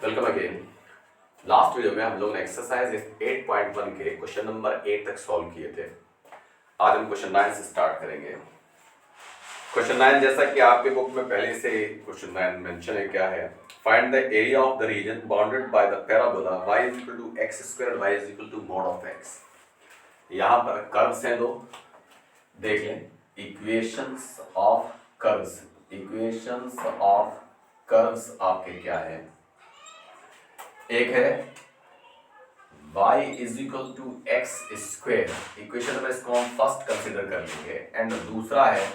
Welcome again. Last video में हम लोग ने एक्सरसाइज 8.1 के क्वेश्चन नंबर 8 तक सॉल्व किए थे। आज हम क्वेश्चन 9 से स्टार्ट करेंगे। क्वेश्चन 9 जैसा कि आपके बुक में पहले से क्वेश्चन 9 मेंशन है, क्या है? Find the area of the region bounded by the parabola y = x² y = mod of x। यहाँ पर कर्व्स हैं दो, देख लें। Equations of curves, equations of curves आपके क्या है? एक है y = x², इक्वेशन में इसको हम फर्स्ट कंसीडर कर लेंगे, एंड दूसरा है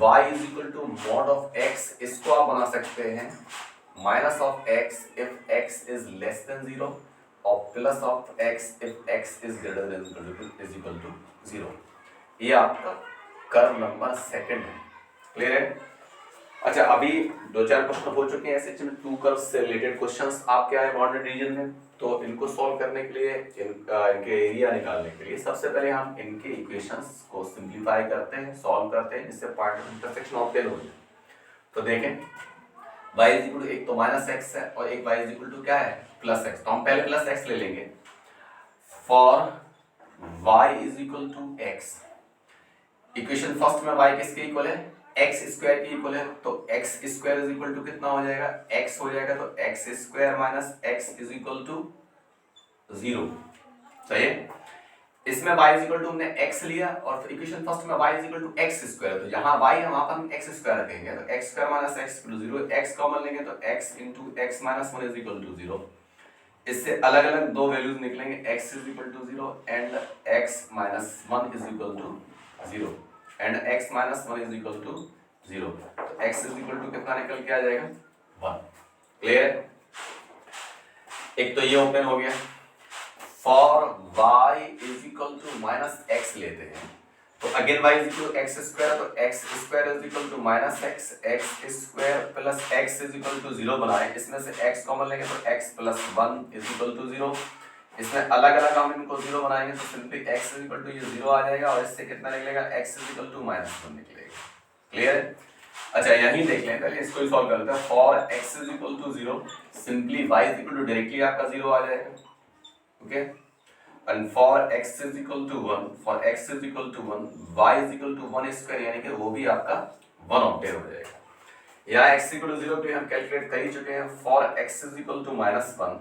y = mod of x। इसको आप बना सकते हैं minus of x if x is less than 0 और plus of x if x is greater than equal to 0। ये आपका कर्व नंबर सेकंड है। क्लियर है? अच्छा, अभी दो चार क्वेश्चन हो चुके हैं ऐसे जिनमें टू कर्व्स से रिलेटेड क्वेश्चंस आपके आए बाउंडेड रीजन में, तो इनको सॉल्व करने के लिए इनके एरिया निकालने के लिए सबसे पहले हम इनके इक्वेशंस को सिंपलीफाई करते हैं, सॉल्व करते हैं, जिससे पॉइंट ऑफ इंटरसेक्शन ऑब्टेन हो जाए। तो देखें, y = एक तो -x है और एक y = क्या है? +x। तो हम पहले +x ले लेंगे। For y = x, equation first में y किसके इक्वल है? x² के इक्वल है, तो x² कितना हो जाएगा? x हो जाएगा, तो x² - x = 0। सही है? इसमें y हमने x लिया और फिर इक्वेशन फर्स्ट में y = x², तो यहाँ y है वहां पर हम x² रखेंगे, तो x² - x = 0। x कॉमन लेंगे तो x × x - 1 = 0। इससे अलग अलग दो वैल्यूज निकलेंगे, x = 0 and x - 1 = 0 and x - 1 = 0। तो x कितना निकल के आ जाएगा? 1। क्लियर? एक तो ये ओपन हो गया। फॉर y = -x लेते हैं, तो अगेन y = x², तो x² - x² x + x 0 बनाए। इसमें से x कॉमन लेंगे तो x + 1 = 0। इसमें अलग अलग हम इनको 0 बनाएंगे तो सिंपली x = 0 आ जाएगा और इससे कितना निकलेगा? x = -1 निकलेगा। क्लियर? अच्छा, यही देख लें, पहले इसको ही सॉल्व करते हैं। For x = 0, simply y = directly आपका 0 आ जाएगा। Okay, and for x = 1, for x = 1 y = 1² यानी कि वो भी आपका 1 ऑब्टेन हो जाएगा। यहाँ x = 0 पे हम कैलकुलेट कर ही चुके हैं। फॉर x = -1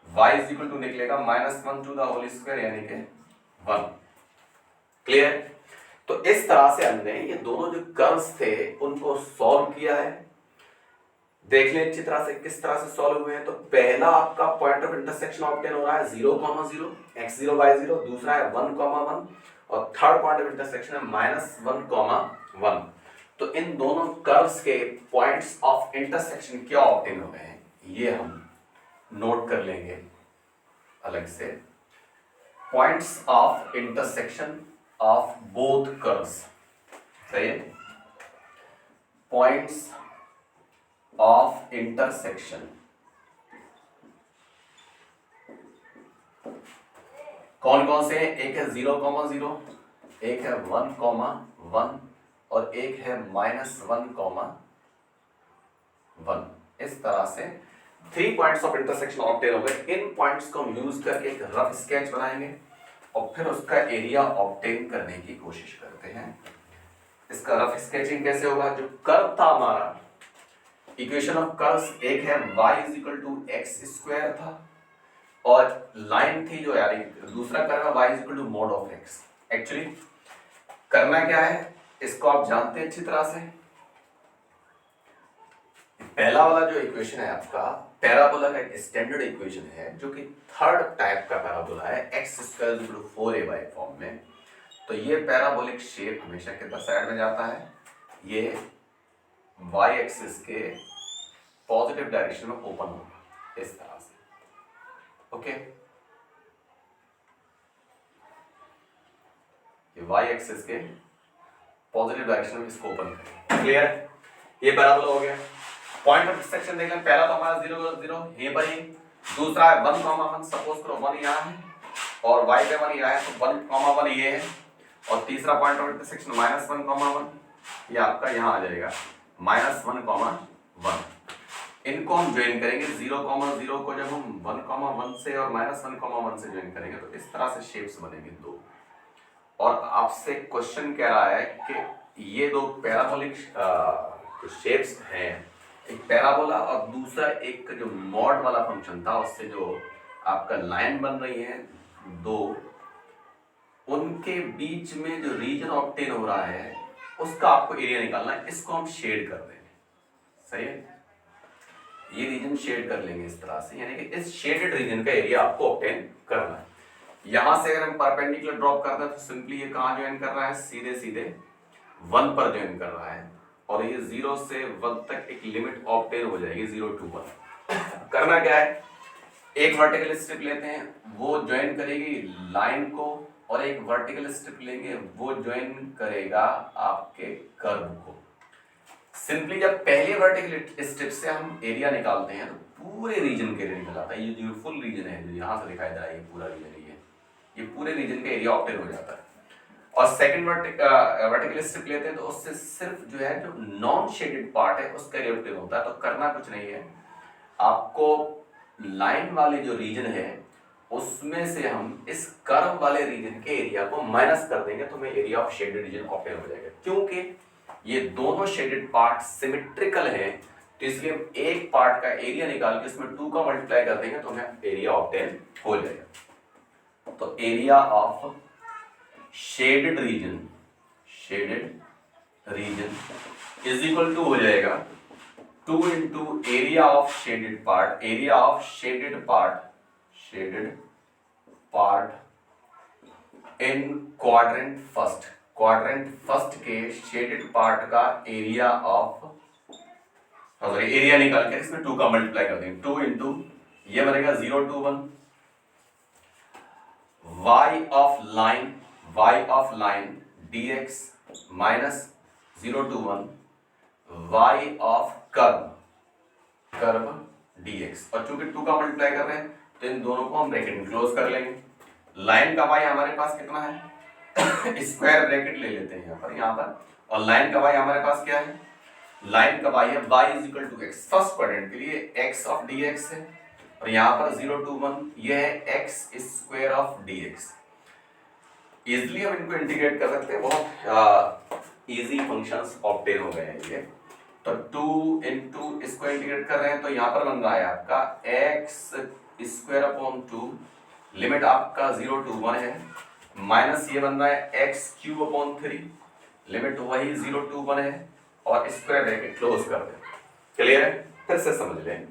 y = निकलेगा -1² यानी कि 1। क्लियर? तो इस तरह से हमने ये दोनों जो कर्व्स थे उनको सॉल्व किया है। देख लें अच्छी तरह से किस तरह से सॉल्व हुए हैं। तो पहला आपका पॉइंट ऑफ इंटरसेक्शन ऑब्टेन हो रहा है 0, 0 x0 y0, दूसरा है 1, 1 और थर्ड पॉइंट ऑफ इंटरसेक्शन है -1, 1। तो इन दोनों कर्व्स के पॉइंट्स ऑफ इंटरसेक्शन क्या ऑब्टेन हो गए हैं ये हम नोट कर लेंगे अलग से। Points of intersection of both curves, सही है? पॉइंट्स ऑफ इंटरसेक्शन कौन कौन से? एक है 0, 0, एक है 1, 1 और एक है -1, 1। इस तरह से 3 पॉइंट्स ऑफ इंटरसेक्शन ऑब्टेन हो गए। इन पॉइंट्स को हम यूज करके एक रफ स्केच बनाएंगे और फिर उसका एरिया ऑब्टेन करने की कोशिश करते हैं। इसका रफ स्केचिंग कैसे होगा? जो कर्व था हमारा, इक्वेशन ऑफ कर्व्स, एक है y = x² था और लाइन थी जो यानी दूसरा कर्व है y = mod of x। Actually करना क्या है इसको आप जानते हैं अच्छी तरह से। पहला वाला जो इक्वेशन है आपका पैराबोला का एक स्टैंडर्ड इक्वेशन है जो कि थर्ड टाइप का पैराबोला है, x² = 4a फॉर्म में। तो ये पैराबोलिक शेप हमेशा किधर साइड में जाता है? ये y एक्सिस के पॉजिटिव डायरेक्शन में ओपन होगा इस तरह से। ओके, ये y एक्सिस के पॉजिटिव डायरेक्शन में इसको ओपन करें। क्लियर? ये पैराबोला हो गया। पॉइंट ऑफ इंटरसेक्शन देख लें, पहला तो हमारा 0, 0 यहीं पर ही, दूसरा है 1, 1, सपोज करो 1 यहाँ है और y पे 1 यहाँ है, तो 1, 1 ये है, और तीसरा पॉइंट ऑफ इंटरसेक्शन -1, 1 ये आपका यहाँ आ जाएगा -1, 1। इनको हम ज्वाइन करेंगे 0,0 को जब हम 1,1 से और -1,1 से ज्वाइन करेंगे तो इस तरह से शेप्स बनेंगे दो। और आपसे क्वेश्चन कह रहा है कि ये दो पैराबोलिक शेप्स हैं, एक पैराबोला और दूसरा एक जो मॉड वाला फंक्शन था उससे जो आपका लाइन बन रही है दो, उनके बीच में जो रीजन ऑब्टेन हो रहा है उसका आपको एरिया निकालना है। इसको हम शेड कर देंगे, सही है, ये रीजन शेड कर लेंगे इस तरह से, यानी कि इस शेडेड रीजन का एरिया आपको ऑब्टेन करना है। यहां से अगर हम परपेंडिकुलर ड्रॉप करते हैं तो सिंपली ये कहां ज्वाइन कर रहा है, सीधे सीधे 1 पर ज्वाइन कर रहा है और ये 0 से 1 तक एक लिमिट ऑब्टेन हो जाएगी 0 to 1। करना क्या है, एक वर्टिकल स्ट्रिप लेते हैं वो ज्वाइन करेगी लाइन को और एक वर्टिकल स्ट्रिप लेंगे वो ज्वाइन करेगा आपके कर्व को। सिंपली जब पहले वर्टिकल स्ट्रिप से हम एरिया निकालते हैं तो पूरे रीजन के एरिया निकल आता है। ये जो फुल रीजन है जो यहां से दिखाई दे रहा है, ये पूरा रीजन है, ये पूरे रीजन का एरिया ऑब्टेन हो जाता है। और सेकंड वर्टिकल स्ट्रिप लेते हैं तो उससे सिर्फ जो है जो नॉन शेडेड पार्ट है उसका एरिया ऑब्टेन होता है। तो करना कुछ नहीं है, आपको लाइन वाले जो रीजन है उसमें से हम इस कर्व वाले रीजन के एरिया को माइनस कर देंगे तो हमें area of shaded reason obtain हो जाएगा। क्योंकि ये दोनों शेडेड पार्ट सिमेट्रिकल है तो इसलिए हम एक पार्ट का एरिया निकाल के इसमें 2 का मल्टीप्लाई कर देंगे तो हमें एरिया ऑब्टेन हो जाएगा। तो area of shaded region is equal to हो जाएगा 2 into area of shaded part, area of shaded part in quadrant first के शेडेड पार्ट का एरिया ऑफ एरिया निकाल के इसमें 2 का मल्टीप्लाई कर देंगे। 2 into ये बनेगा 0 to 1 y of line dx minus 0 to 1 y of curve dx। और चूंकि 2 का मल्टीप्लाई कर रहे हैं तो इन दोनों को हम ब्रैकेट में क्लोज कर लेंगे। लाइन का y हमारे पास कितना है स्क्वायर ब्रैकेट ले लेते हैं यहाँ पर, और लाइन का y हमारे पास क्या है, लाइन का y है y is equal to x। First quadrant के लिए x of dx है और यहाँ पर 0 to 1 ये है x square of dx। Easily हम इनको इंटीग्रेट कर सकते हैं, बहुत इजी फंक्शंस ऑब्टेन हो गए हैं ये। तो 2 into इसको इंटीग्रेट कर रहे हैं तो यहाँ पर बन रहा है आपका x स्क्वायर अपॉन 2, लिमिट आपका 0 to 1 है, माइनस ये बन रहा है x क्यूब अपॉन 3, लिमिट वही 0 to 1 है और स्क्वायर ब्रैकेट क्लोज कर दें। क्लियर है, फिर से समझ लें।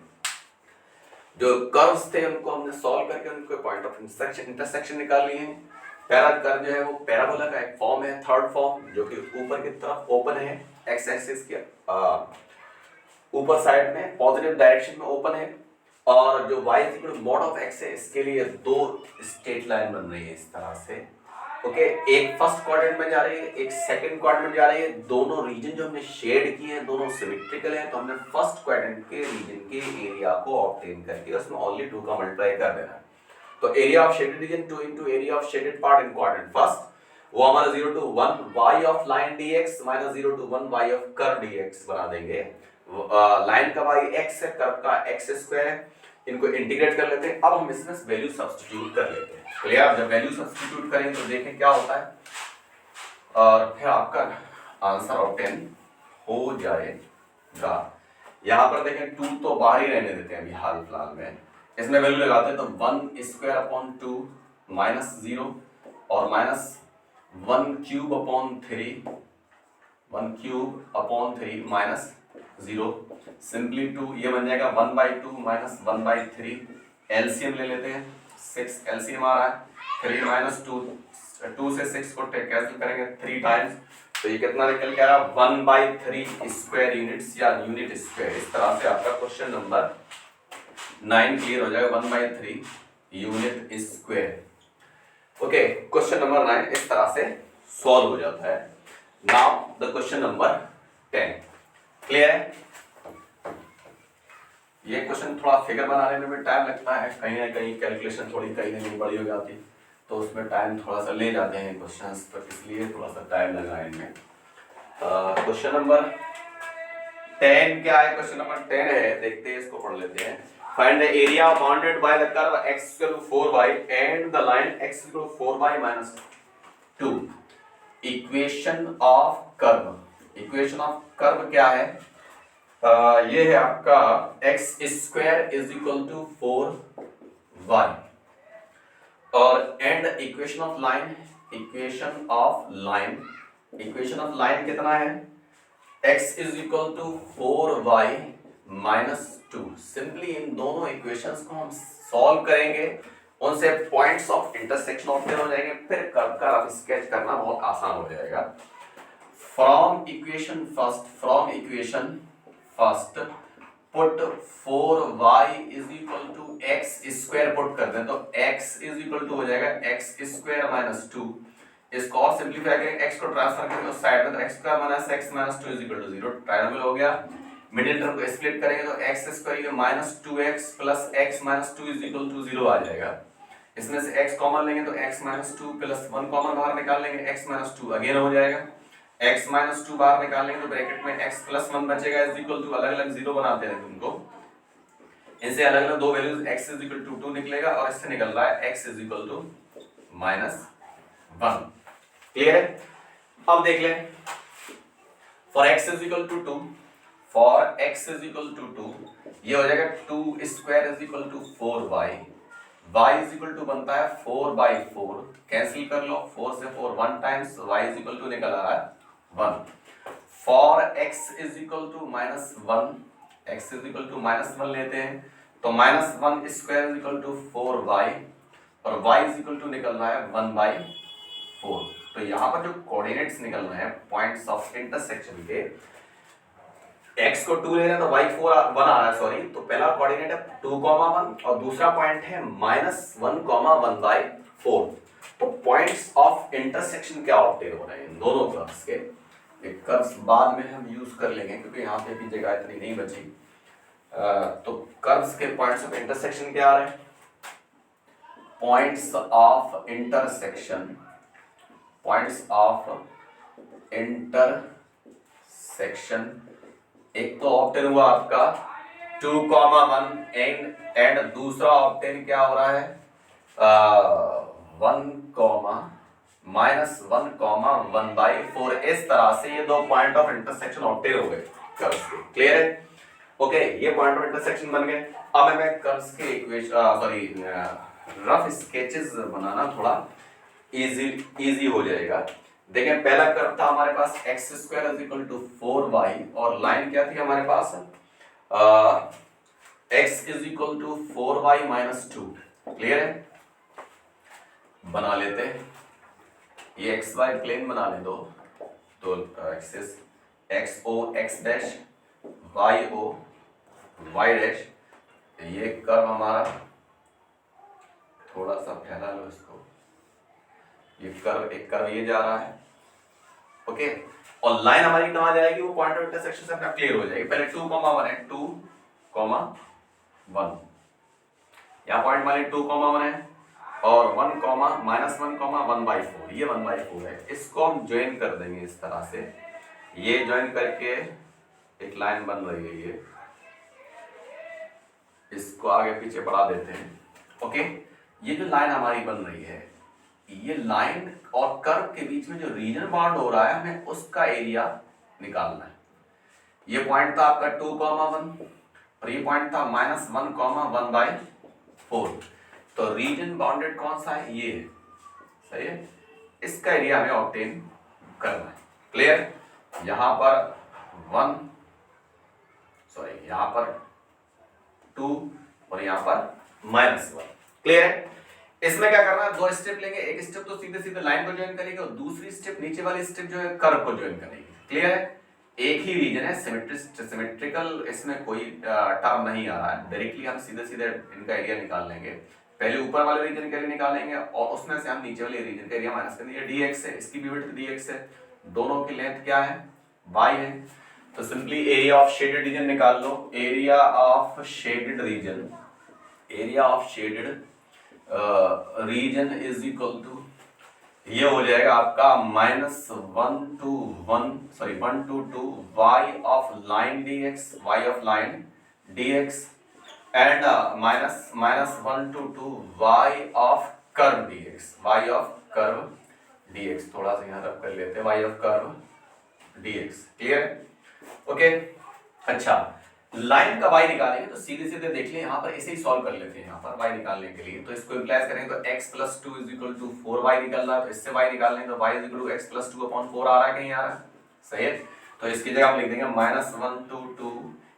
जो कर्व्स थे उनको हमने सॉल्व करके उनको पॉइंट ऑफ इंटरसेक्शन निकाल लिए हैं। पैरा कर्व जो है वो पैराबोला का एक फॉर्म है, थर्ड फॉर्म, जो कि ऊपर की तरफ ओपन है, एक्स एक्सिस के ऊपर साइड में पॉजिटिव डायरेक्शन में ओपन है, और जो y is equal to mod of x है इसके लिए दो स्ट्रेट लाइन बन रही है इस तरह से। ओके, एक फर्स्ट क्वाड्रेंट में जा रही है, एक सेकंड क्वाड्रेंट में जा रही है। दोनों रीजन जो हमने शेड किए हैं दोनों सिमेट्रिकल हैं, तो हमने फर्स्ट क्वाड्रेंट के रीजन के एरिया को ऑब्टेन करके उसमें ओनली 2 का मल्टीप्लाई कर देना है। तो area of shaded reason 2 into area of shaded part in quadrant first, वो हमारा 0 to 1 y of line dx minus 0 to 1 y of curve dx बना देंगे। लाइन का y x है, कर्व का x स्क्वायर है, इनको इंटीग्रेट कर लेते हैं। अब हम इसमें वैल्यू सब्स्टिट्यूट कर लेते हैं। क्लियर, जब वैल्यू सब्स्टिट्यूट करेंगे तो देखें क्या होता है और फिर आपका आंसर ऑब्टेन हो जाएगा। यहाँ पर देखें 2 तो बाहर ही रहने देते हैं अभी हाल फिलहाल में, इसमें वैल्यू लगाते हैं तो 1 स्क्वायर अपॉन 2 माइनस 0 और minus 1 cube upon 3 minus 0, simply 2, ये बन जाएगा 1/2 माइनस 1/3। एलसीएम ले लेते हैं, 6 एलसीएम आ रहा है, 3 माइनस 2 से 6 को कैंसिल करेंगे 3 टाइम्स, तो ये कितना निकल के आ रहा है 1/3 स्क्वायर यूनिट्स या यूनिट स्क्वायर। इस तरह से आपका क्वेश्चन नंबर 9 क्लियर हो जाएगा, 1/3 unit square. Okay, question number 9 इस तरह से सॉल्व हो जाता है। Now the question number 10 clear है। ये क्वेश्चन थोड़ा फिगर बनाने में भी टाइम लगता है, कहीं ना कहीं कैलकुलेशन थोड़ी कहीं ना कहीं बड़ी हो जाती तो उसमें टाइम थोड़ा सा ले जाते हैं क्वेश्चंस, तो इसलिए थोड़ा सा टाइम लगा इनमें। क्वेश्चन नंबर 10 क्या है, क्वेश्चन नंबर 10 है, देखते हैं इसको पढ़ लेते हैं। Find the area bounded by the curve x equal to 4y and the line x equal to 4y minus 2। Equation of curve, equation of curve क्या है? ये है आपका x square is equal to 4y और and equation of line, equation of line, equation of line कितना है? x is equal to 4y minus 2। Simply इन दोनों इक्वेशंस को हम सॉल्व करेंगे, उनसे पॉइंट्स ऑफ इंटरसेक्शन ऑब्टेन हो जाएंगे, फिर कर्व का रफ स्केच करना बहुत आसान हो जाएगा। From equation first put 4y is equal to x square put कर दें तो x इज इक्वल टू हो जाएगा एक्स स्क्वायर माइनस 2। इसको और सिंपलीफाई करेंगे, x को ट्रांसफर करेंगे उस साइड में तो x square minus x minus 2 is equal to 0, triangle हो गया। मिडिल टर्म को स्प्लिट करेंगे तो x square minus 2x plus x minus 2 is equal to 0 आ जाएगा। इसमें से x कॉमन लेंगे तो x माइनस 2 प्लस 1 कॉमन बाहर निकाल लेंगे, x माइनस 2 अगेन हो जाएगा। x माइनस 2 बाहर निकाल लेंगे तो ब्रैकेट में x प्लस 1 बचेगा इज इक्वल टू, अलग अलग जीरो बनाते हैं तुमको, इनसे अलग अलग दो values x is equal to 2 निकलेगा और इससे निकल रहा है x is equal to minus 1। Clear है? अब देख लें, for x is equal to 2, for x is equal to 2 ये हो जाएगा 2 square is equal to 4y, y is equal to बनता है 4/4, कैंसिल कर लो, 4 से 4 1 times, y is equal to निकल आ रहा है 1। For x is equal to minus 1, x is equal to minus 1 लेते हैं तो minus 1 square is equal to 4y और y इज इक्वल टू निकल रहा है 1/4। तो यहाँ पर जो कोऑर्डिनेट्स निकल रहे हैं पॉइंट्स ऑफ इंटरसेक्शन के, x को 2 ले रहे हैं तो y 1 आ रहा है, सॉरी, तो पहला कोऑर्डिनेट है 2,1 और दूसरा पॉइंट है -1,1/4। तो पॉइंट्स ऑफ इंटरसेक्शन क्या ऑब्टेन हो रहे हैं इन दोनों कर्व्स के? एक कर्व्स बाद में हम यूज कर लेंगे क्योंकि यहाँ पे भी जगह इतनी नहीं बची। तो कर्व्स के पॉइंट्स ऑफ इंटरसेक्शन क्या आ रहे हैं? Points of intersection, points of intersection एक तो ऑब्टेन हुआ आपका 2,1 एंड दूसरा ऑब्टेन क्या हो रहा है 1,-1,1/4। इस तरह से ये दो पॉइंट ऑफ इंटरसेक्शन ऑब्टेन हो गए कर्व्स के। क्लियर है? ओके, ये पॉइंट ऑफ इंटरसेक्शन बन गए। अब मैं कर्व्स के इक्वेशन रफ स्केचेस बनाना थोड़ा इजी हो जाएगा। देखें, पहला कर्व था हमारे पास x square is equal to 4y और लाइन क्या थी हमारे पास x is equal to 4y minus 2। Clear है? बना लेते हैं, ये xy प्लेन बना ले दो, तो axis xo x dash yo y dash, ये कर्व हमारा थोड़ा सा फैला लो इसको, ये कर्व एक कर्व ये जा रहा है, ओके, और लाइन हमारी कहां जाएगी? वो पॉइंट ऑफ इंटरसेक्शन से अपना क्लियर हो जाएगी। पहले 2,1 है, 2,1 यहाँ पॉइंट वाले 2,1 है और 1,-1,1/4, ये 1/4 है। इसको हम ज्वाइन कर देंगे इस तरह से, ये ज्वाइन करके एक लाइन बन रही है, ये इसको आगे पीछे बढ़ा देते हैं। ओके, ये जो लाइन हमारी बन रही है, ये लाइन और कर्व के बीच में जो रीजन बाउंड हो रहा है, हमें उसका एरिया निकालना है। ये पॉइंट था आपका 2,1 और ये पॉइंट था -1,1/4। तो रीजन बाउंडेड कौन सा है? ये है, सही है। इसका एरिया हमें ऑब्टेन करना है। क्लियर? यहां पर 2 और यहां पर -1। क्लियर है? इसमें क्या करना है, दो स्टेप लेंगे, एक स्टेप तो सीधे सीधे लाइन को ज्वाइन करेंगे और दूसरी स्टेप नीचे वाली स्टेप जो है कर्व को ज्वाइन करेंगे। क्लियर है? एक ही रीजन है, सिमेट्रिकल, इसमें कोई टर्म नहीं आ रहा है। डायरेक्टली हम सीधे सीधे इनका एरिया निकाल लेंगे। पहले ऊपर वाले रीजन का एरिया निकालेंगे और उसमें से हम नीचे वाले रीजन का एरिया माइनस करेंगे। dx है, इसकी भी विड्थ dx है, दोनों की लेंथ क्या है? y है। तो simply area of shaded region निकाल लो। Area of shaded region, area of shaded region is equal to ये हो जाएगा आपका -1 to 2 y of line dx, y of line dx and -1 to 2 y of curve dx, y of curve dx। थोड़ा सा यहाँ rub कर लेते हैं, y of curve dx। Clear? Okay. अच्छा, लाइन का y निकालेंगे तो सीधे सीधे देख लें, यहाँ पर इसे ही सॉल्व कर लेते हैं। यहाँ पर y निकालने के लिए तो इसको इम्प्लाइज करेंगे तो x + 2 = 4y निकल रहा है, तो इससे y निकाल लेंगे तो y = x + 2/4 आ रहा है, कहीं आ रहा है? सही है। तो इसकी जगह हम लिख देंगे -1 to 2,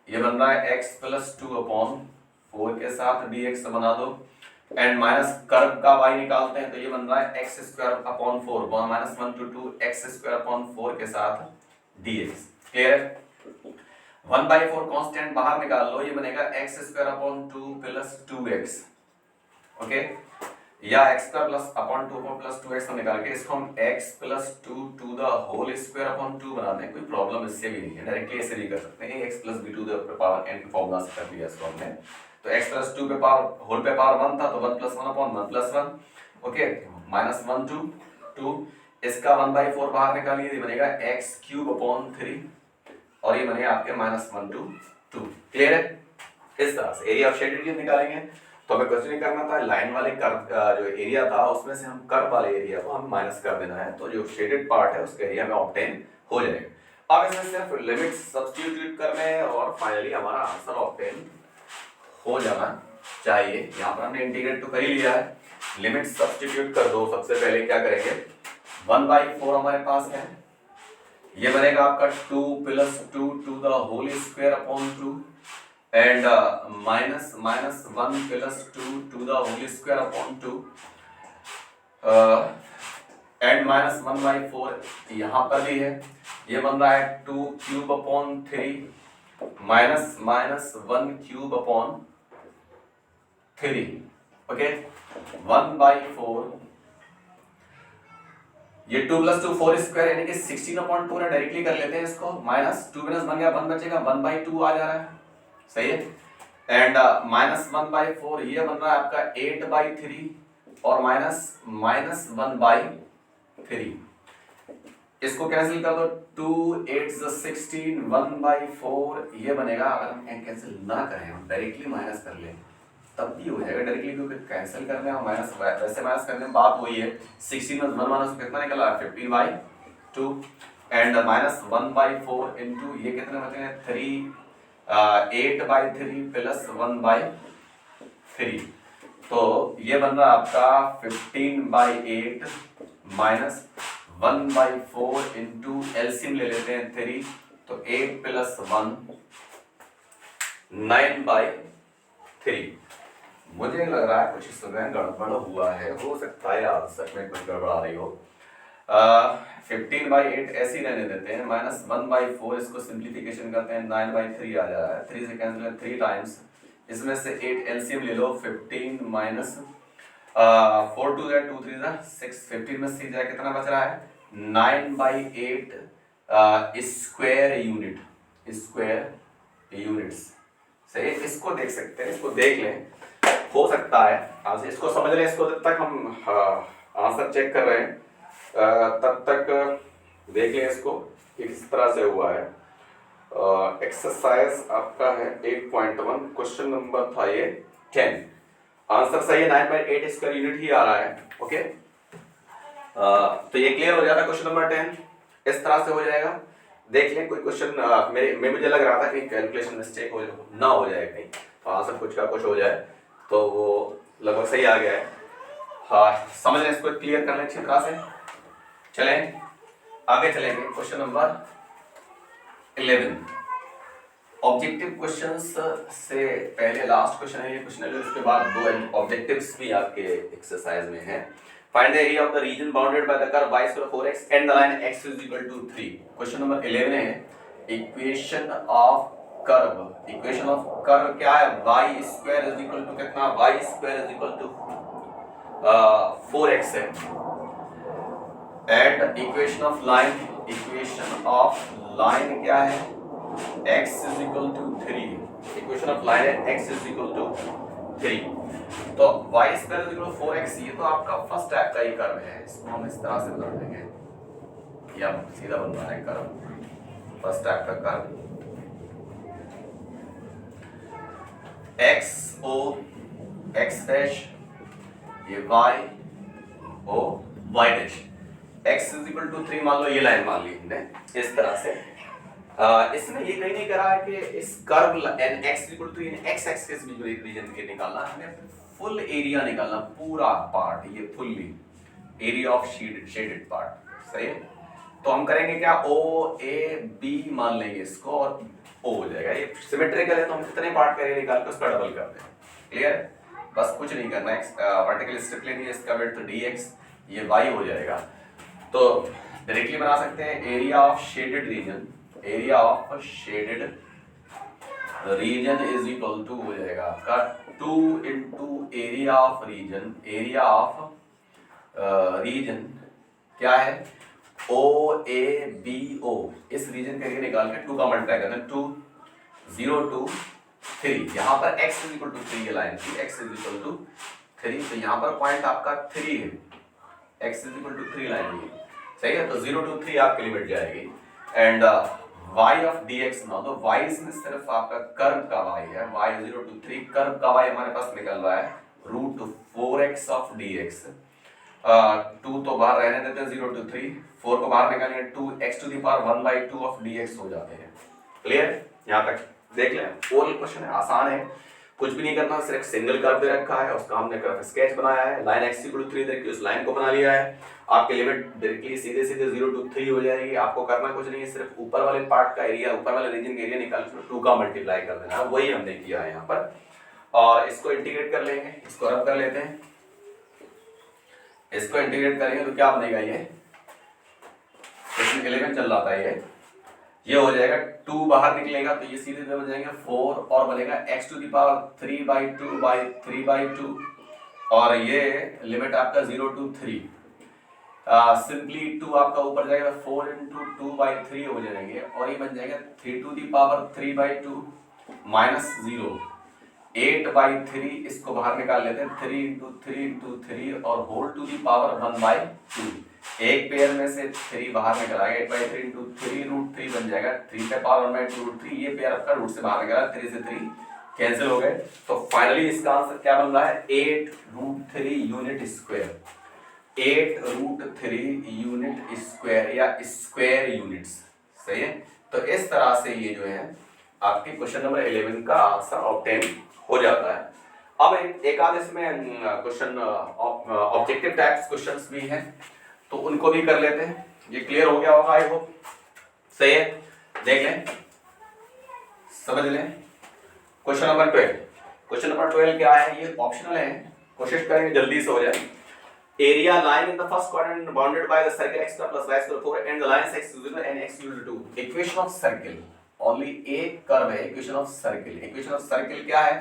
ये बन रहा है x + 2/4 के साथ dx बना दो, एंड माइनस कर्व का y निकालते हैं तो ये बन रहा है x²/4, -1 to 2 x²/4 के साथ dx। क्लियर है? 1/4 कांस्टेंट बाहर निकाल लो, ये बनेगा x²/2 + 2x। ओके, या x²/2 + 2x हम निकाल के इसको हम x + 2 to the whole square/2 बनाते हैं। कोई प्रॉब्लम इससे भी नहीं है, डायरेक्टली ऐसे भी कर सकते हैं। x + b to the power n formula से कर लिया इसको हमने। तो x + 2 पे पावर होल पे पावर 1 था तो 1 + 1/1 + 1। ओके, -1 to 2, इसका 1/4 बाहर निकालिए, ये बनेगा x³/3 और ये बनेगा आपके -1 to 2। क्लियर है? इस तरह से एरिया ऑफ शेडेड रीजन निकालेंगे। तो हमें क्वेश्चन करना था लाइन वाले कर्व जो एरिया था उसमें से हम कर्व वाले एरिया को हम माइनस कर देना है, तो जो शेडेड पार्ट है उसका एरिया में ऑब्टेन हो जाएगा। अब इसमें सिर्फ लिमिट्स सब्स्टिट्यूट करने हैं और फाइनली हमारा आंसर ऑब्टेन हो जाना चाहिए। यहाँ पर हमने इंटीग्रेट तो कर ही लिया है, लिमिट्स सब्स्टिट्यूट कर दो। सबसे पहले क्या करेंगे, 1/4 हमारे पास है, ये बनेगा आपका 2 + 2 to the whole square/2 and -1 + 2 to the whole square/2 and -1/4 यहाँ पर भी है, ये बन रहा है 2³/3 -1³/3। ओके, 1/4, ये 2 + 2 4² यानी कि 16/2 है। डायरेक्टली कर लेते हैं इसको, -2 बन गया, 1 बचेगा, 1/2 आ जा रहा है। सही है। एंड -1/4 ये बन रहा है आपका 8/3 और -1/3। इसको कैंसिल कर दो, 2 8 16, 1/4 ये बनेगा। अगर हम कैंसिल ना करें, हम डायरेक्टली माइनस कर लें तब भी हो जाएगा डायरेक्टली, क्योंकि कैंसिल करने और माइनस वैसे माइनस करने में बात वही है। 16 में 1 माइनस कितना निकला, 15/2 एंड -1/4 इनटू ये कितने बचे हैं 3, 8/3 प्लस 1/3, तो ये बन रहा आपका 15/8 माइनस 1/4 इंटू एलसीएम ले लेते हैं 3, तो 8 + 1 9/3। मुझे लग रहा है कुछ इसमें गड़बड़ हुआ है, हो सकता है आंसर में कुछ गड़बड़ आ रही हो। 15/8 ऐसे ही रहने देते हैं, -1/4 इसको सिंप्लीफिकेशन करते हैं, 9/3 आ जा रहा है। 3 से कैंसिल है 3 टाइम्स, इसमें से 8 एलसीएम ले लो, 15 माइनस 4 2 2 3 6, 15 में से कितना बच रहा है 9/8 स्क्वायर यूनिट्स। सही, इसको देख सकते हैं, इसको देख लें, हो सकता है आंसर, इसको समझ लें। इसको जब तक हम आंसर चेक कर रहे हैं तब तक देख लें इसको किस तरह से हुआ है। एक्सरसाइज आपका है 8.1, क्वेश्चन नंबर था ये 10। आंसर सही है, 9/8 स्क्वायर यूनिट ही आ रहा है। ओके, तो ये क्लियर हो जाता है। क्वेश्चन नंबर 10 इस तरह से हो जाएगा। देख लें कोई क्वेश्चन मुझे लग रहा था कि कैलकुलेशन मिस्टेक ना हो जाए कहीं, तो आंसर कुछ का कुछ हो जाए, तो वो लगभग सही आ गया है। हाँ, समझ लें, इसको क्लियर कर लें अच्छी तरह से। चलें आगे चलेंगे, क्वेश्चन नंबर 11। ऑब्जेक्टिव क्वेश्चंस से पहले लास्ट क्वेश्चन है ये क्वेश्चन है, इसके बाद 2 ऑब्जेक्टिव्स भी आपके एक्सरसाइज में है। Find the area of the region bounded by the curve y/4x and the line x = 3। Question number 11 है इक्वेशन ऑफ कर्व क्या है, y² कितना, y² 4x है, एंड इक्वेशन ऑफ लाइन क्या है, x = 3। इक्वेशन ऑफ लाइन है x = 3। तो y square is equal to 4x, ये तो आपका फर्स्ट टाइप का ही कर्व है, इसको हम इस तरह से बना देंगे या सीधा बन रहा है कर्व, फर्स्ट टाइप का curve x o x dash, ये y o y dash, x is equal to 3 मान लो, ये लाइन मान ली हमने इस तरह से। इसमें ये कहीं नहीं करा है कि इस curve n x equal to x axis में जो एक रीजन के निकालना है, हमें फुल एरिया निकालना, पूरा पार्ट, ये fully area of shaded part, सही है। तो हम करेंगे क्या, o a b मान लेंगे इसको और o हो जाएगा। ये सिमेट्रिकल है तो हम कितने पार्ट करेंगे निकाल के उसका डबल कर दें, क्लियर। बस कुछ नहीं करना है, वर्टिकल स्ट्रिप लेनी है, इसका विड्थ dx, ये y हो जाएगा। तो डायरेक्टली बना सकते हैं area of shaded region, area of shaded region is equal to हो जाएगा आपका 2 into area of region, area of region क्या है, ओ ए बी ओ, इस रीजन का एरिया निकाल के 2 का मल्टीप्लाई करना, 2 0 2 3, यहाँ पर x इज इक्वल टू 3 ये लाइन थी, x इज इक्वल टू 3, तो यहाँ पर पॉइंट आपका 3 है, x is equal to 3 line है, सही है। तो 0 to 3 आपकी लिमिट जाएगी एंड y ऑफ dx ना, तो y इसमें सिर्फ आपका कर्व का y है, y 0 to 3, कर्व का y हमारे पास निकल रहा है रूट 4x ऑफ dx, 2 तो बाहर रहने देते हैं, 0 to 3, 4 को बाहर निकालेंगे 2x to the power 1/2 of dx हो जाते हैं, क्लियर। यहाँ तक देख लें, ओरल क्वेश्चन है, आसान है, कुछ भी नहीं करना, सिर्फ सिंगल कर्व दे रखा है, उसका हमने कर्व स्केच बनाया है, लाइन x इक्वल टू 3 दे के उस लाइन को बना लिया है, आपकी लिमिट डायरेक्टली सीधे सीधे 0 to 3 हो जाएगी। आपको करना कुछ नहीं है, सिर्फ ऊपर वाले पार्ट का एरिया, ऊपर वाले रीजन का एरिया निकाल के 2 का मल्टीप्लाई कर देना है, वही हमने किया है यहाँ पर। और इसको इंटीग्रेट कर लेंगे, इसको रब कर लेते हैं, इसको इंटीग्रेट करेंगे तो क्या बनेगा, ये क्वेश्चन 11 चल रहा था, ये हो जाएगा 2 बाहर निकलेगा तो ये सीधे बन जाएंगे 4 और बनेगा x टू द पावर 3/2 और ये लिमिट आपका 0 to 3, सिंपली 2 आपका ऊपर जाएगा 4 into 2/3 हो जाएंगे और ये बन जाएगा 3 to the power 3/2 माइनस 0, 8/3, इसको बाहर निकाल लेते हैं, 3 into 3 into 3 और होल टू दी पावर 1/2, एक पेयर में से 3 बाहर निकल आएगा, 8/3 into 3 √3 बन जाएगा, 3 पे पावर 1/2 √3, ये पेयर आपका रूट से बाहर निकला, 3 से 3 कैंसिल हो गए। तो फाइनली इसका आंसर क्या बन रहा है, 8√3 यूनिट स्क्वायर, 8√3 यूनिट स्क्वायर या स्क्वायर यूनिट्स, सही है। तो इस तरह से ये जो है आपके क्वेश्चन नंबर 11 का आंसर ऑब्टेन हो जाता है। अब एक आध इसमें क्वेश्चन ऑब्जेक्टिव टाइप्स क्वेश्चंस भी हैं, तो उनको भी कर लेते हैं, ये क्लियर हो गया होगा आई होप, सही है। देख लें, समझ लें। क्वेश्चन नंबर 12, क्वेश्चन नंबर 12 क्या है, ये ऑप्शनल है, कोशिश करेंगे जल्दी से हो जाए। Area line in the first quadrant bounded by the circle x plus y square 4 and the lines x is 0 and x is 2। Equation of circle, only एक कर्व है, equation of circle, equation of circle क्या है,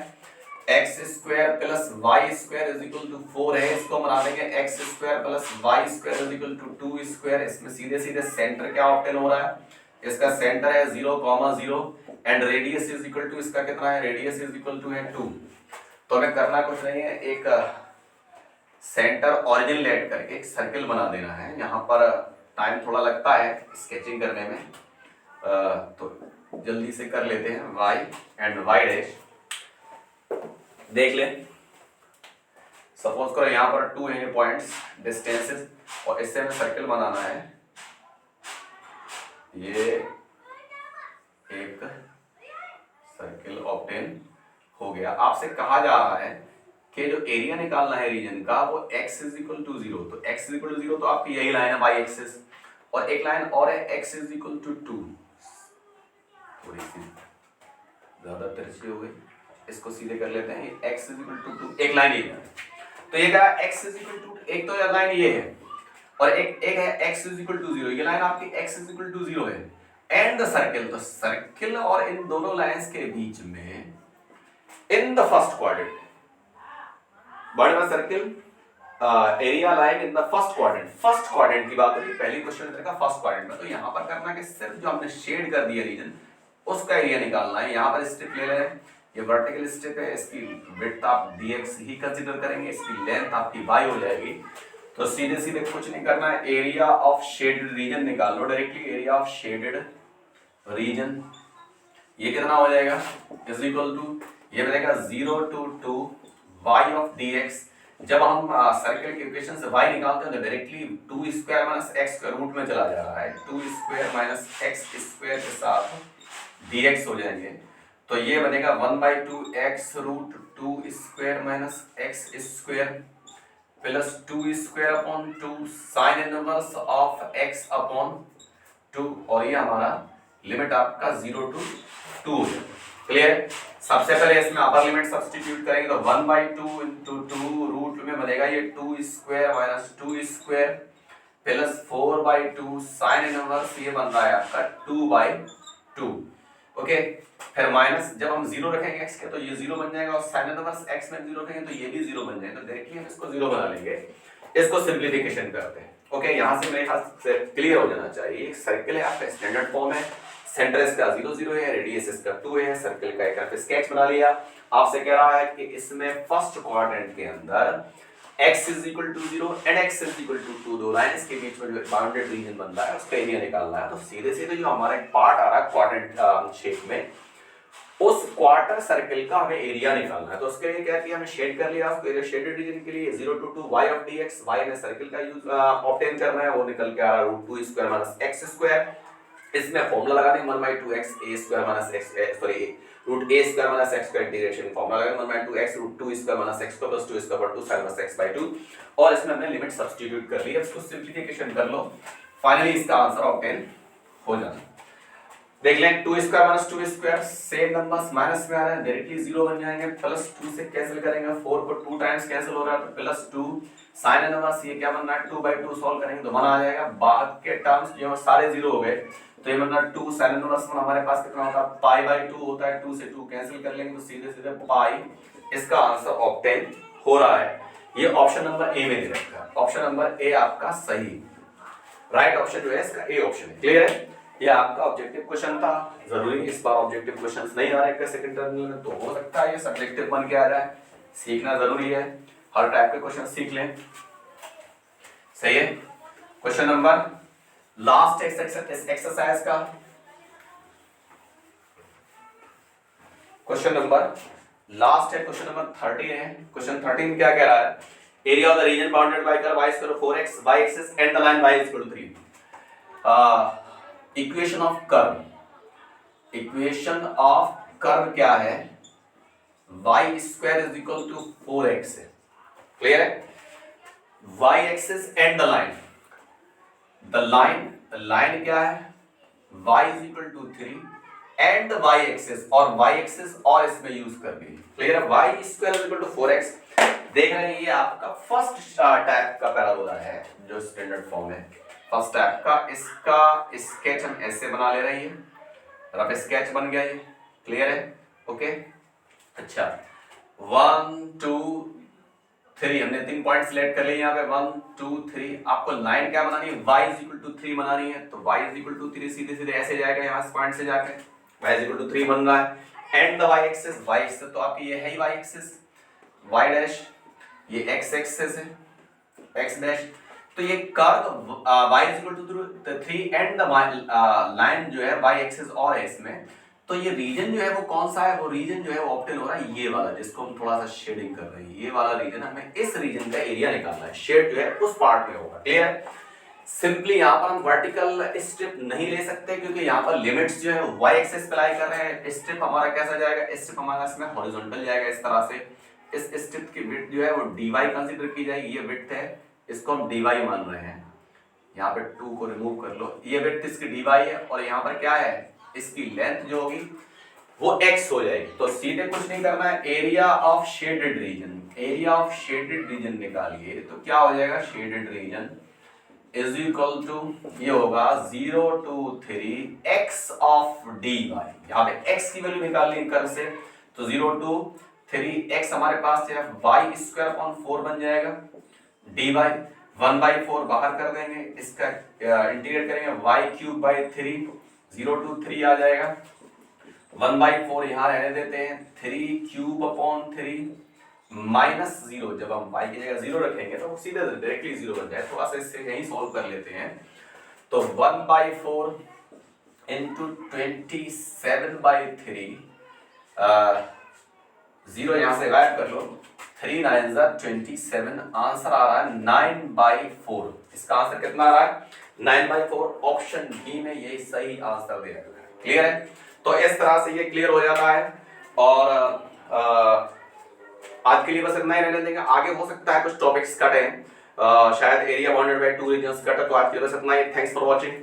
x square plus y square is equal to 4 है, इसको बना देंगे x square plus y square is equal to 2 square. इसमें सीधे सीधे सेंटर क्या ऑब्टेन हो रहा है, इसका सेंटर है 0,0 and radius is equal to, इसका कितना है, रेडियस इज इक्वल टू है 2। तो हमें करना कुछ नहीं है, एक सेंटर ओरिजिन लेट करके एक सर्कल बना देना है। यहाँ पर टाइम थोड़ा लगता है स्केचिंग करने में, तो जल्दी से कर लेते हैं। y एंड y डैश देख लें, सपोज करो यहाँ पर 2 है पॉइंट्स डिस्टेंसेस और इससे हमें सर्कल बनाना है, ये एक सर्कल ऑब्टेन हो गया। आपसे कहा जा रहा है कि जो एरिया निकालना है रीजन का वो x इज इक्वल टू 0, तो x इज इक्वल टू 0 तो आपकी यही लाइन है y एक्सिस, और एक लाइन और है x इज इक्वल टू 2, थोड़ी सी ज्यादा तिरछी हो गई, इसको सीधे कर लेते हैं, x इज इक्वल टू 2, एक लाइन ये है, तो ये क्या x इज इक्वल टू, एक तो ये लाइन ये है और एक है x इज इक्वल टू 0, ये लाइन आपकी x इज इक्वल टू 0 है एंड द सर्कल, तो सर्कल और इन दोनों लाइंस के बीच में इन द फर्स्ट क्वाड्रेंट, बड़ा circle area line in the first quadrant, first quadrant की बात हो रही है, पहली क्वेश्चन का फर्स्ट क्वाड्रेंट में। तो यहाँ पर करना कि सिर्फ जो हमने शेड कर दिया रीजन उसका एरिया निकालना है। यहाँ पर स्ट्रिप ले लें, ये वर्टिकल स्ट्रिप है, इसकी विड्थ आप dx ही कंसीडर करेंगे, इसकी लेंथ आपकी y हो जाएगी। तो सीधे सीधे कुछ नहीं करना है, एरिया ऑफ शेडेड रीजन निकाल लो directly, area of shaded region ये कितना हो जाएगा इज इक्वल टू, ये बनेगा 0 to 2 y ऑफ dx। जब हम सर्कल के इक्वेशन से y निकालते हैं तो डायरेक्टली 2 स्क्वायर माइनस x के रूट में चला जा रहा है, 2 स्क्वायर माइनस x स्क्वायर के साथ dx हो जाएंगे। तो ये बनेगा 1/2 x root 2 square minus x square plus 2 square upon 2 sine inverse of x upon 2, और ये हमारा लिमिट आपका 0 to 2 है। क्लियर? सबसे पहले इसमें अपर लिमिट सब्स्टिट्यूट करेंगे तो 1/2 into 2 रूट में बनेगा ये 2 square minus 2 square plus 4/2 sine inverse, ये बन रहा है आपका 2/2। ओके, फिर माइनस जब हम 0 रखेंगे x के तो ये 0 बन जाएगा, और साइन इनवर्स x में 0 रखेंगे तो ये भी 0 बन जाएगा। तो डायरेक्टली हम इसको 0 बना लेंगे, इसको सिंप्लीफिकेशन करते हैं। ओके, यहां से मेरे ख्याल से क्लियर हो जाना चाहिए। सर्कल है आपका, स्टैंडर्ड फॉर्म है, सेंटर इसका 0 0 है, रेडियस इसका 2 है, सर्कल का एक रफ स्केच बना लिया। आपसे कह रहा है कि इसमें फर्स्ट क्वाड्रेंट के अंदर x is equal to 0 and x is equal to 2, दो लाइंस के बीच में जो बाउंडेड रीजन बन रहा है उसका एरिया निकालना है। तो सीधे सीधे जो हमारा एक पार्ट आ रहा है क्वाड्रेंट शेप में, उस क्वार्टर सर्कल का हमें एरिया निकालना है। तो उसके लिए क्या किया, हमें शेड कर लिया उसको, एरिया शेडेड रीजन के लिए 0 to 2 y of dx, y में सर्कल का यूज ऑब्टेन करना है, वो निकल के आ रहा है root 2 square minus x square. इसमें फॉर्मूला लगा देंगे 1/2x a square minus x, sorry root a square minus x का इंटीग्रेशन फॉर्मूला लगाएंगे 1/2x root 2 square minus x को प्लस 2 स्क्वायर पर 2 sin माइनस x/2, और इसमें हमने लिमिट सब्स्टिट्यूट कर ली। अब इसको सिंप्लीफिकेशन कर लो, फाइनली इसका आंसर ऑब्टेन हो जाना। देख लें 2 square minus 2 square, same numbers minus में आ रहे हैं, डायरेक्टली 0 बन जाएंगे, प्लस 2 से कैंसिल करेंगे, 4 को 2 टाइम्स कैंसिल हो रहा है तो प्लस 2 साइन इनवर्स, ये क्या बन रहा है 2/2 सॉल्व करेंगे तो 1 आ जाएगा। बाद के टर्म्स जो सारे 0 हो गए तो ये मतलब 2 साइन इनवर्स में हमारे पास कितना होता है पाई/2 होता है, 2 से 2 कैंसिल कर लेंगे तो सीधे सीधे पाई। इसका आंसर ऑब्टेन हो रहा है। ये ऑप्शन नंबर ए में दे रखा है, ऑप्शन नंबर ए आपका सही, राइट ऑप्शन जो है इसका ए ऑप्शन है। क्लियर है? ये आपका ऑब्जेक्टिव क्वेश्चन था। जरूरी इस बार ऑब्जेक्टिव क्वेश्चंस नहीं आ रहे हैं सेकंड टर्मिनल में, तो हो सकता है ये सब्जेक्टिव बन के आ जाए। सीखना जरूरी है, हर टाइप के क्वेश्चन सीख लें। सही है? क्वेश्चन नंबर लास्ट एक्सरसाइज का क्वेश्चन नंबर लास्ट है, क्वेश्चन नंबर 13 है। क्वेश्चन 13 क्या कह रहा है, area of the region bounded by curve y square 4x y axis and the line y is equal to 3। Equation of curve, equation of curve क्या है, y square is equal to 4x है। Clear है? y axis and the line, line क्या है, y is equal to 3 and y axis, और y axis और इसमें use कर दी। क्लियर है? y square is equal to 4x। देख रहे हैं ये आपका फर्स्ट टाइप का पैराबोला है जो स्टैंडर्ड फॉर्म है, फर्स्ट टाइप का। इसका स्केच हम ऐसे बना ले रहे हैं, रफ स्केच बन गया ये। क्लियर है? ओके, अच्छा 1 2 3 हमने 3 पॉइंट सिलेक्ट कर लिए यहाँ पे 1 2 3। आपको लाइन क्या बनानी है, y इज इक्वल टू 3 बनानी है, तो y इज इक्वल टू 3 सीधे सीधे ऐसे जाएगा, यहाँ से पॉइंट से जाके y इज इक्वल टू 3 बन रहा है। And the y axis, y axis तो आपकी ये है ही y एक्सिस, y डैश ये x एक्सिस है, x डैश। तो ये curve y is equal to 3 and the line जो है y एक्सिस और है इसमें। तो ये रीजन जो है वो कौन सा है, वो रीजन जो है वो ऑब्टेन हो रहा है ये वाला, जिसको हम थोड़ा सा शेडिंग कर रहे हैं, ये वाला रीजन। हमें इस रीजन का एरिया निकालना है, शेड जो है उस पार्ट में होगा। क्लियर? सिंपली यहाँ पर हम वर्टिकल स्ट्रिप नहीं ले सकते क्योंकि यहाँ पर लिमिट्स जो है y एक्सिस पे लाई कर रहे हैं। स्ट्रिप हमारा कैसा जाएगा, स्ट्रिप हमारा इसमें हॉरिजॉन्टल जाएगा इस तरह से। इस स्ट्रिप की विड्थ जो है वो dy कंसीडर की जाएगी, ये विड्थ है, इसको हम dy मान रहे हैं। यहाँ पे 2 को रिमूव कर लो, ये विड्थ इसकी dy है, और यहाँ पर क्या है, इसकी लेंथ जो होगी वो x हो जाएगी। तो सीधे कुछ नहीं करना है, area of shaded region, area of shaded region निकालिए तो क्या हो जाएगा, shaded region is equal to ये होगा 0 to 3 x ऑफ dy। यहाँ पे x की वैल्यू निकाल ली कर्व से, तो 0 to 3 x हमारे पास है y स्क्वायर अपॉन 4 बन जाएगा, dy 1/4 बाहर कर देंगे, इसका इंटीग्रेट करेंगे y क्यूब बाई 3, 0 to 3 आ जाएगा। 1/4 यहाँ रहने देते हैं, 3³/3 -0। जब हम y की जगह 0 रखेंगे तो वो सीधे डायरेक्टली 0 बन जाए। थोड़ा सा इससे यही सॉल्व कर लेते हैं। तो 1/4 इंटू 27/3, 0 यहाँ से गायब कर लो, 3 9 27, आंसर आ रहा है 9/4। इसका आंसर कितना आ रहा है? 9/4। ऑप्शन बी में ये सही आंसर दे रहा है। क्लियर है? तो इस तरह से ये क्लियर हो जाता है। और आज के लिए बस इतना ही रहने देंगे। आगे हो सकता है कुछ टॉपिक्स कटे, शायद एरिया बाउंडेड बाय 2 रीजन्स कटे। तो आज के लिए बस इतना ही। Thanks for watching.